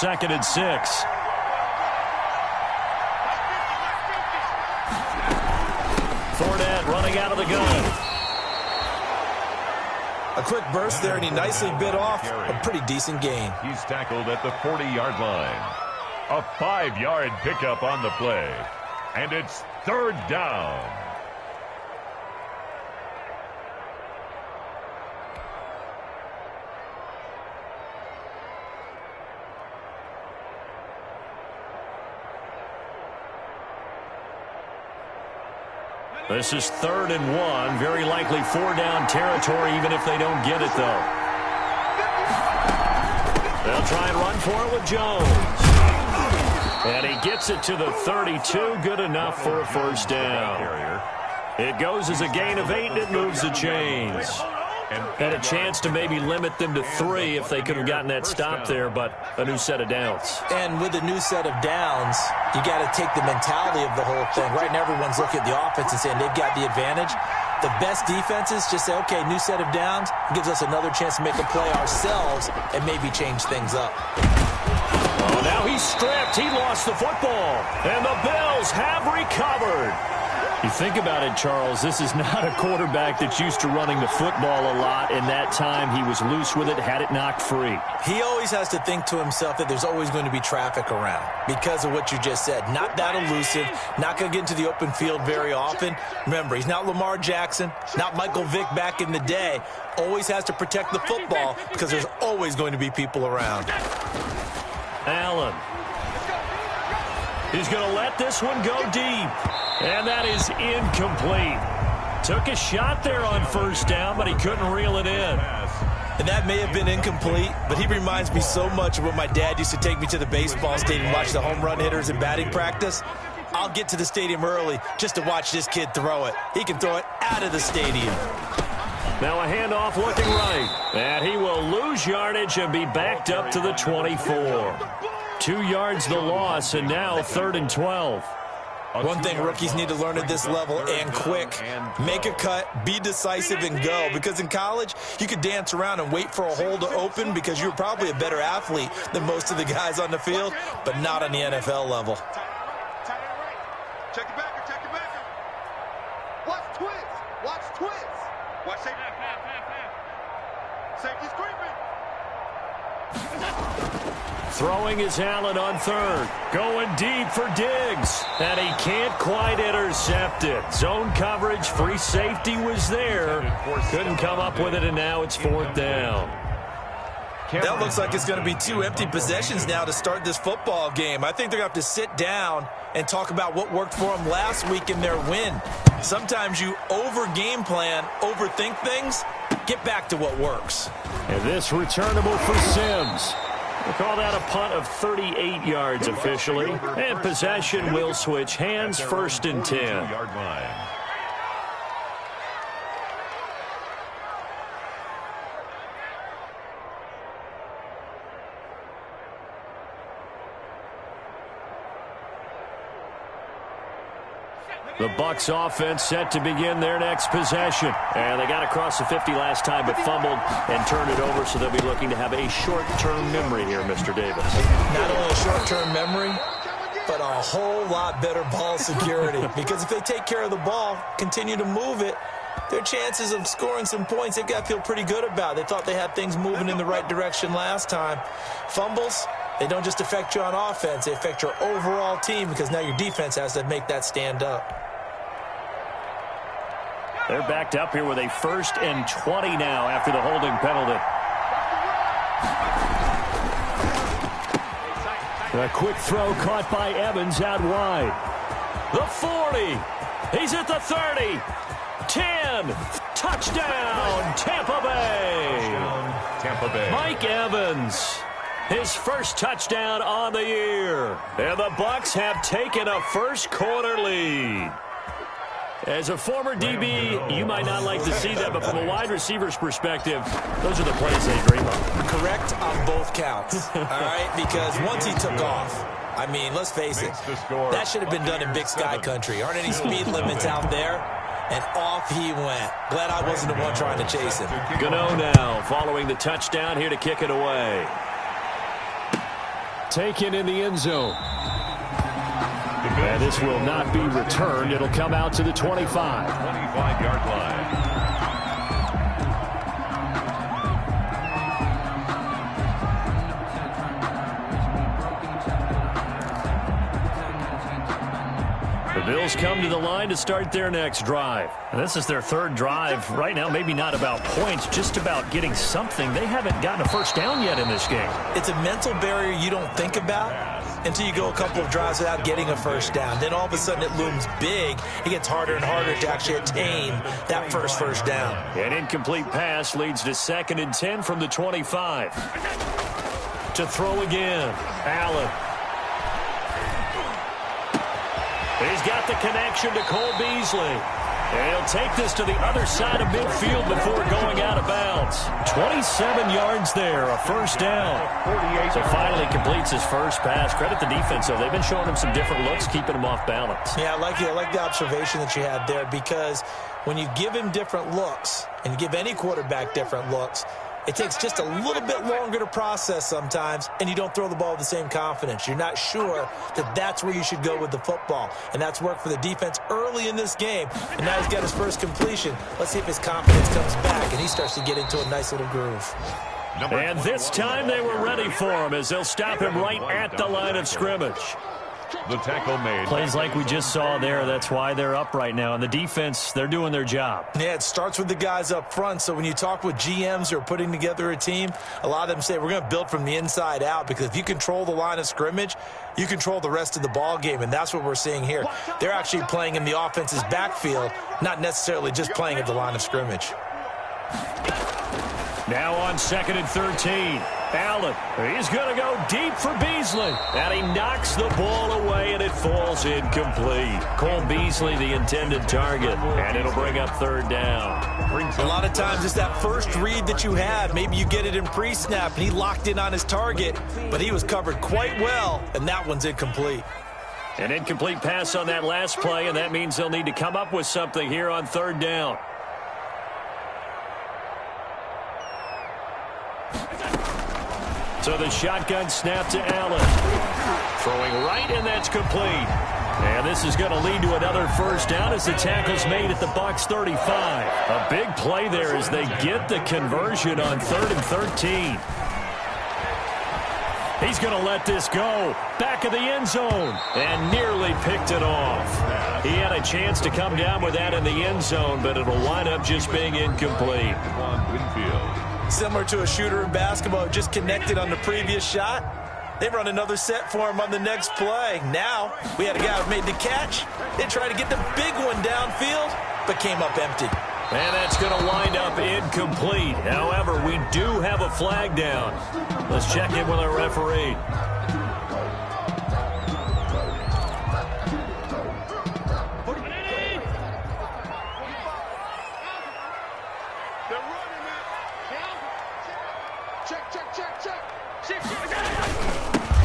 2nd and 6. Fournette running out of the gun. A quick burst there, and he nicely bit off a pretty decent gain. He's tackled at the 40-yard line. A 5-yard pickup on the play. And it's 3rd down. This is 3rd and 1. Very likely 4-down territory, even if they don't get it, though. They'll try and run for it with Jones. And he gets it to the 32. Good enough for a 1st down. It goes as a gain of 8, and it moves the chains. Had a chance to maybe limit them to 3 if they could have gotten that stop there, but a new set of downs. And with a new set of downs, you got to take the mentality of the whole thing. Right now, everyone's looking at the offense and saying they've got the advantage. The best defenses just say, okay, new set of downs gives us another chance to make a play ourselves and maybe change things up. Oh, now he's stripped. He lost the football. And the Bills have recovered. You think about it, Charles, this is not a quarterback that's used to running the football a lot, and that time he was loose with it, had it knocked free. He always has to think to himself that there's always going to be traffic around because of what you just said. Not that elusive, not going to get into the open field very often. Remember, he's not Lamar Jackson, not Michael Vick back in the day. Always has to protect the football because there's always going to be people around. Allen. He's going to let this one go deep. And that is incomplete. Took a shot there on 1st down, but he couldn't reel it in. And that may have been incomplete, but he reminds me so much of when my dad used to take me to the baseball stadium and watch the home run hitters in batting practice. I'll get to the stadium early just to watch this kid throw it. He can throw it out of the stadium. Now a handoff looking right. And he will lose yardage and be backed up to the 24. 2 yards the loss, and now 3rd and 12. One thing rookies need to learn at this level, and quick, make a cut, be decisive, and go. Because in college, you could dance around and wait for a hole to open because you're probably a better athlete than most of the guys on the field, but not on the NFL level. Check it back, check it back. Watch twist, watch twist. Watch safety. Safety's creeping. Throwing is Allen on 3rd. Going deep for Diggs. And he can't quite intercept it. Zone coverage, free safety was there. Couldn't come up with it, and now it's 4th down. That looks like it's going to be 2 empty possessions now to start this football game. I think they're going to have to sit down and talk about what worked for them last week in their win. Sometimes you over-game plan, overthink things, get back to what works. And this returnable for Sims. We'll call that a punt of 38 yards officially. And possession will switch hands, 1st and 10. The Bucs offense set to begin their next possession. And they got across the 50 last time but fumbled and turned it over, so they'll be looking to have a short-term memory here, Mr. Davis. Not only a short-term memory, but a whole lot better ball security. Because if they take care of the ball, continue to move it, their chances of scoring some points, they've got to feel pretty good about. They thought they had things moving in the right direction last time. Fumbles, they don't just affect you on offense. They affect your overall team because now your defense has to make that stand up. They're backed up here with a 1st and 20 now after the holding penalty. A quick throw caught by Evans out wide. The 40. He's at the 30. 10. Touchdown, Tampa Bay. Mike Evans. His first touchdown on the year. And the Bucs have taken a first-quarter lead. As a former DB, you might not like to see that, but from a wide receiver's perspective, those are the plays they dream of. Correct on both counts, all right? Because once he took off, I mean, let's face it, that should have been done in Big Sky Country. Aren't any speed limits out there? And off he went. Glad I wasn't the one trying to chase him. Gano now following the touchdown here to kick it away. taken in the end zone. And this will not be returned. It'll come out to the 25. 25-yard line. The Bills come to the line to start their next drive. And this is their third drive right now. Maybe not about points, just about getting something. They haven't gotten a first down yet in this game. It's a mental barrier you don't think about until you go a couple of drives without getting a first down. Then all of a sudden it looms big. It gets harder and harder to actually attain that first down. An incomplete pass leads to 2nd and 10 from the 25. To throw again. Allen. He's got the connection to Cole Beasley. And he'll take this to the other side of midfield before going out of bounds. 27 yards there, a first down. So finally completes his first pass. Credit the defense, though. They've been showing him some different looks, keeping him off balance. Yeah, I like the observation that you had there, because when you give him different looks, and you give any quarterback different looks, it takes just a little bit longer to process sometimes, and you don't throw the ball with the same confidence. You're not sure that that's where you should go with the football, and that's worked for the defense early in this game, and now he's got his first completion. Let's see if his confidence comes back, and he starts to get into a nice little groove. And this time they were ready for him as they'll stop him right at the line of scrimmage. The tackle made. Plays like we just saw there. That's why they're up right now. And the defense, they're doing their job. Yeah, it starts with the guys up front. So when you talk with GMs who are putting together a team, a lot of them say we're going to build from the inside out, because if you control the line of scrimmage, you control the rest of the ball game, and that's what we're seeing here. They're actually playing in the offense's backfield, not necessarily just playing at the line of scrimmage. Now on 2nd and 13. Allen, he's going to go deep for Beasley. And he knocks the ball away, and it falls incomplete. Cole Beasley, the intended target, and it'll bring up 3rd down. A lot of times it's that first read that you have. Maybe you get it in pre-snap, and he locked in on his target, but he was covered quite well, and that one's incomplete. An incomplete pass on that last play, and that means they'll need to come up with something here on 3rd down. So the shotgun snap to Allen. Throwing right, and that's complete. And this is going to lead to another first down as the tackle's made at the Bucs 35. A big play there as they get the conversion on 3rd and 13. He's going to let this go. Back of the end zone. And nearly picked it off. He had a chance to come down with that in the end zone, but it'll wind up just being incomplete. Similar to a shooter in basketball who just connected on the previous shot. They run another set for him on the next play. Now, we had a guy who made the catch. They tried to get the big one downfield, but came up empty. And that's going to wind up incomplete. However, we do have a flag down. Let's check in with our referee.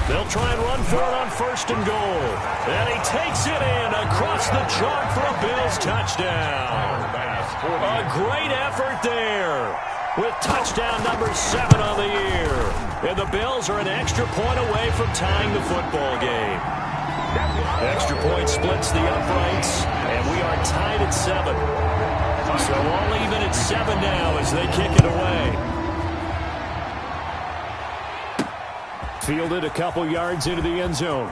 They'll try and run for it on 1st and goal. And he takes it in across the chalk for a Bills touchdown. A great effort there with touchdown number 7 on the year. And the Bills are an extra point away from tying the football game. Extra point splits the uprights, and we are tied at 7. So all even at 7 now as they kick it away. Fielded a couple yards into the end zone.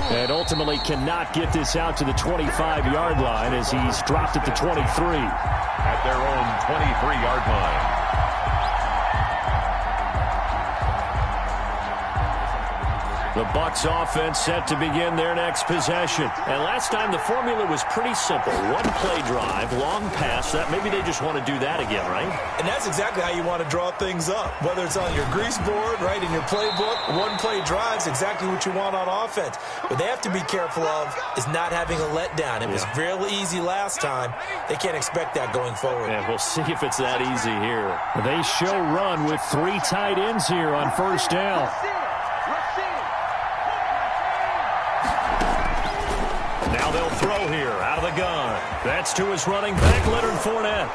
And ultimately cannot get this out to the 25-yard line as he's dropped at the 23. At their own 23-yard line. The Bucs offense set to begin their next possession. And last time the formula was pretty simple. One play drive, long pass. That maybe they just want to do that again, right? And that's exactly how you want to draw things up. Whether it's on your grease board, right, in your playbook, one play drive's exactly what you want on offense. What they have to be careful of is not having a letdown. It was real easy last time. They can't expect that going forward. And we'll see if it's that easy here. They show run with 3 tight ends here on 1st down. Now they'll throw here out of the gun. That's to his running back, Leonard Fournette.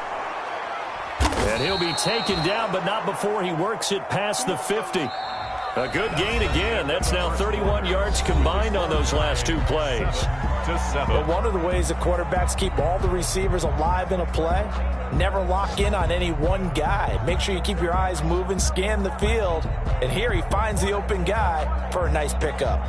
And he'll be taken down, but not before he works it past the 50. A good gain again. That's now 31 yards combined on those last two plays. Well, one of the ways that quarterbacks keep all the receivers alive in a play, never lock in on any one guy. Make sure you keep your eyes moving, scan the field, and here he finds the open guy for a nice pickup.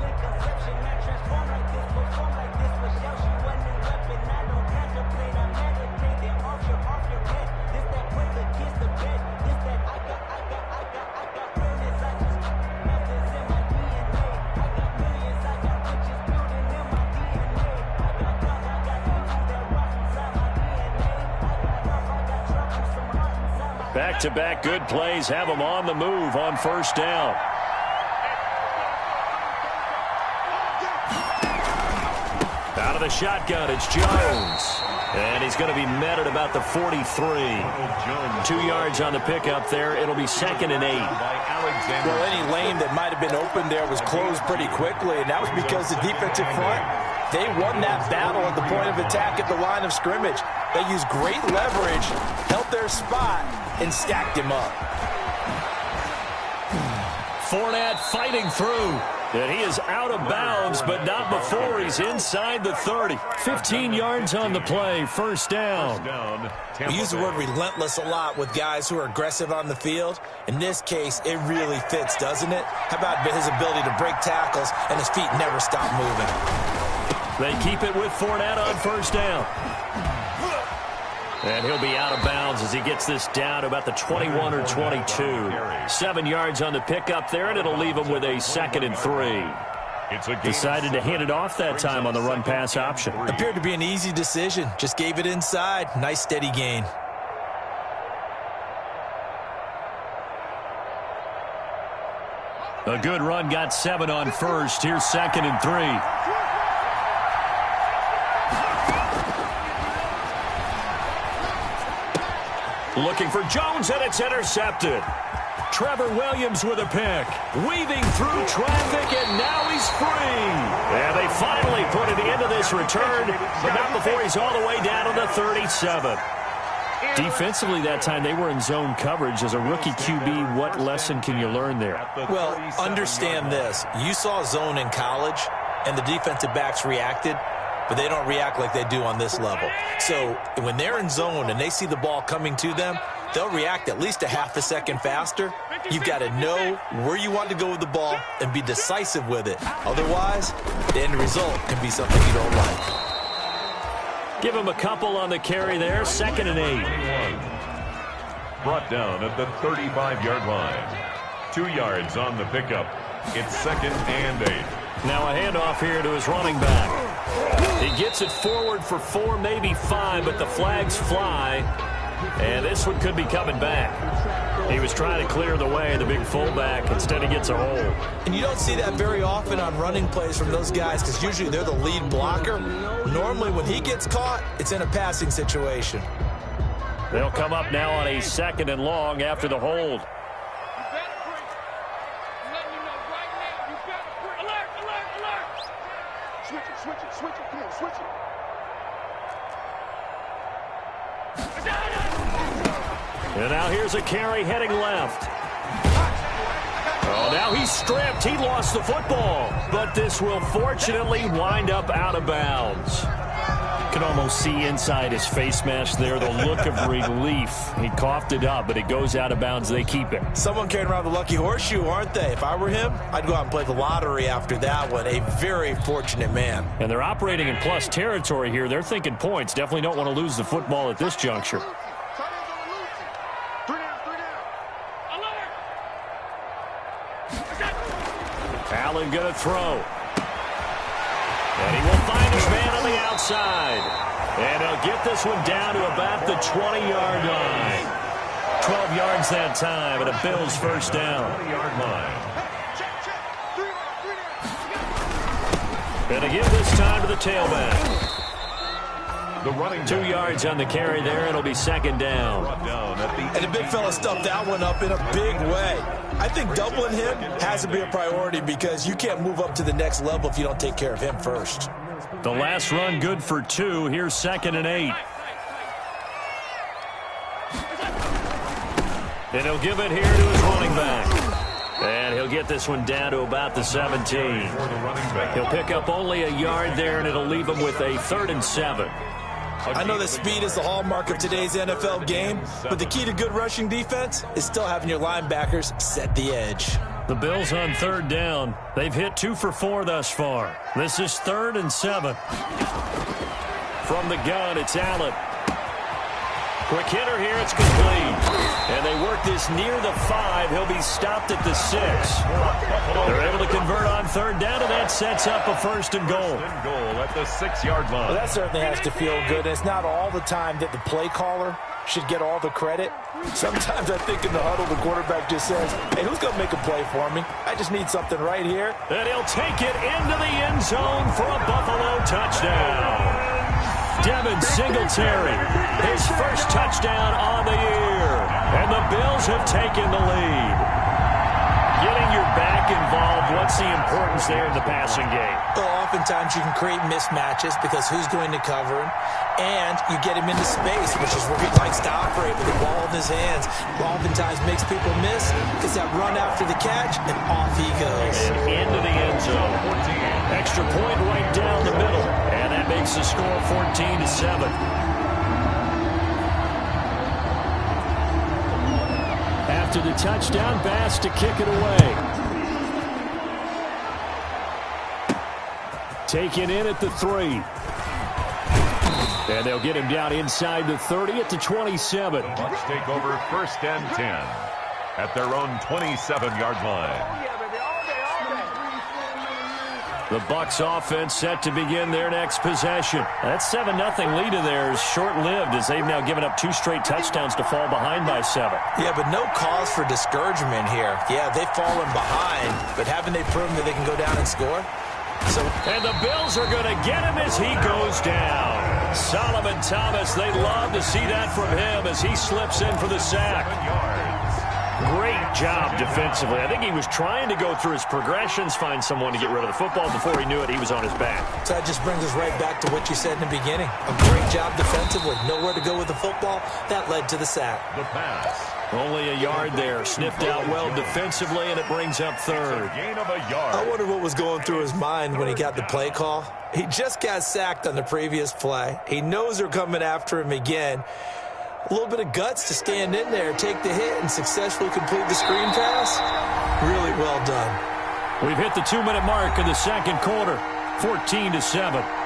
Back-to-back good plays have them on the move on first down. Out of the shotgun, it's Jones. And he's going to be met at about the 43. 2 yards on the pickup there. It'll be 2nd and 8. Well, any lane that might have been open there was closed pretty quickly, and that was because the defensive front, they won that battle at the point of attack at the line of scrimmage. They used great leverage, held their spot, and stacked him up. Fournette fighting through. And he is out of bounds, but not before he's inside the 30. 15 yards on the play, first down. We use the word relentless a lot with guys who are aggressive on the field. In this case, it really fits, doesn't it? How about his ability to break tackles and his feet never stop moving? They keep it with Fournette on first down. And he'll be out of bounds as he gets this down to about the 21 or 22. 7 yards on the pickup there, and it'll leave him with a 2nd and 3. Decided to hand it off that time on the run-pass option. Appeared to be an easy decision. Just gave it inside. Nice, steady gain. A good run, got 7 on first. Here's 2nd and 3. Looking for Jones, and it's intercepted. Trevor Williams with a pick. Weaving through traffic, and now he's free. And they finally put an end to this return, but not before he's all the way down to the 37. Defensively that time, they were in zone coverage. As a rookie QB, what lesson can you learn there? Well, understand this. You saw zone in college, and the defensive backs reacted, but they don't react like they do on this level. So when they're in zone and they see the ball coming to them, they'll react at least a half a second faster. You've got to know where you want to go with the ball and be decisive with it. Otherwise, the end result can be something you don't like. Give him a couple on the carry there. 2nd and 8. Brought down at the 35-yard line. 2 yards on the pickup. It's 2nd and 8. Now a handoff here to his running back. He gets it forward for 4, maybe 5, but the flags fly. And this one could be coming back. He was trying to clear the way, the big fullback. Instead, he gets a hold. And you don't see that very often on running plays from those guys because usually they're the lead blocker. Normally, when he gets caught, it's in a passing situation. They'll come up now on a 2nd and long after the hold. And now here's a carry heading left. Oh, now he's stripped. He lost the football. But this will fortunately wind up out of bounds. You can almost see inside his face mask there the look of relief. He coughed it up, but it goes out of bounds. They keep it. Someone carrying around the lucky horseshoe, aren't they? If I were him, I'd go out and play the lottery after that one. A very fortunate man. And they're operating in plus territory here. They're thinking points. Definitely don't want to lose the football at this juncture. Allen going to throw. And he will find his man on the outside. And he'll get this one down to about the 20-yard line. 12 yards that time, and a Bills first down. 20-yard line. And to give this time to the tailback. The running 2 yards on the carry there. It'll be 2nd down. And the big fella stuffed that one up in a big way. I think doubling him has to be a priority because you can't move up to the next level if you don't take care of him first. The last run good for 2. Here's 2nd and 8. And he'll give it here to his running back. And he'll get this one down to about the 17. He'll pick up only a yard there, and it'll leave him with a 3rd and 7. I know that speed is the hallmark of today's NFL game, but the key to good rushing defense is still having your linebackers set the edge. The Bills on 3rd down. They've hit 2 for 4 thus far. This is 3rd and 7. From the gun, it's Allen. Quick hitter here, it's complete. And they work this near the 5. He'll be stopped at the 6. They're able to convert on 3rd down, and that sets up a 1st and goal. At the 6-yard line. Well, that certainly has to feel good. It's not all the time that the play caller should get all the credit. Sometimes I think in the huddle, the quarterback just says, hey, who's going to make a play for me? I just need something right here. And he'll take it into the end zone for a Buffalo touchdown. Devin Singletary, his first touchdown on the year. And the Bills have taken the lead. Getting your back involved, what's the importance there in the passing game? Well, oftentimes you can create mismatches because who's going to cover him, and you get him into space, which is where he likes to operate with the ball in his hands. Oftentimes makes people miss, gets that run after the catch, and off he goes. And into the end zone. Extra point right down the middle, and that makes the score 14-7. After the touchdown, Bass to kick it away. Taken in at the 3. And they'll get him down inside the 30 at the 27. Bucs take over 1st and 10 at their own 27-yard line. The Bucs offense set to begin their next possession. That 7-0 lead of theirs short-lived as they've now given up 2 straight touchdowns to fall behind by 7. Yeah, but no cause for discouragement here. Yeah, they've fallen behind, but haven't they proven that they can go down and score? And the Bills are going to get him as he goes down. Solomon Thomas, they love to see that from him as he slips in for the sack. Great job defensively. I think he was trying to go through his progressions, find someone to get rid of the football. Before he knew it, he was on his back. So that just brings us right back to what you said in the beginning. A great job defensively. Nowhere to go with the football. That led to the sack. The pass. Only a yard there. Sniffed out well defensively, and it brings up 3rd. Gain of a yard. I wonder what was going through his mind when he got the play call. He just got sacked on the previous play. He knows they're coming after him again. A little bit of guts to stand in there, take the hit, and successfully complete the screen pass. Really well done. We've hit the 2-minute mark of the 2nd quarter, 14-7.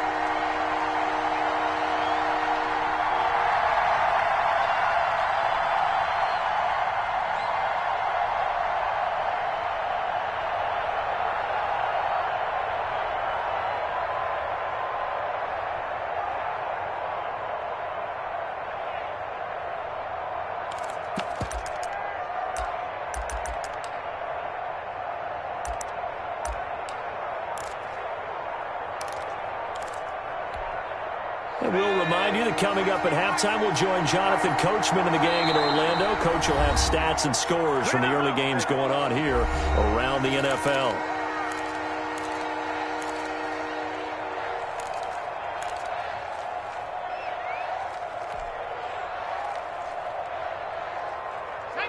And we'll remind you that coming up at halftime, we'll join Jonathan Coachman and the gang in Orlando. Coach will have stats and scores from the early games going on here around the NFL.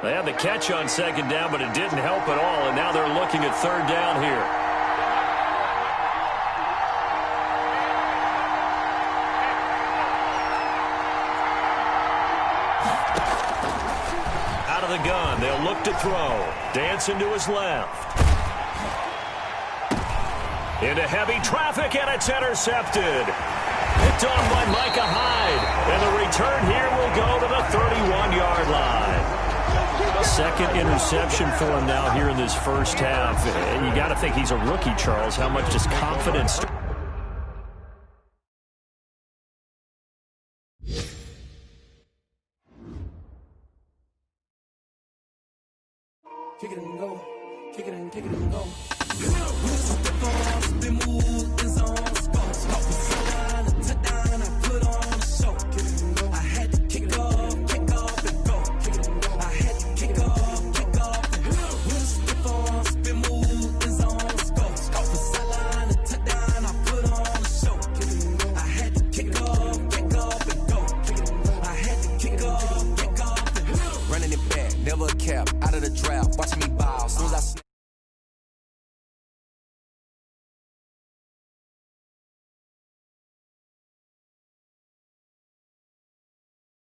They had the catch on 2nd down, but it didn't help at all, and now they're looking at 3rd down here. The gun, they'll look to throw. Dancing to his left. Into heavy traffic, and it's intercepted. Picked off by Micah Hyde. And the return here will go to the 31-yard line. 2nd interception for him now here in this first half. And you got to think he's a rookie, Charles. How much does confidence... Kick it and go. Kick it and go.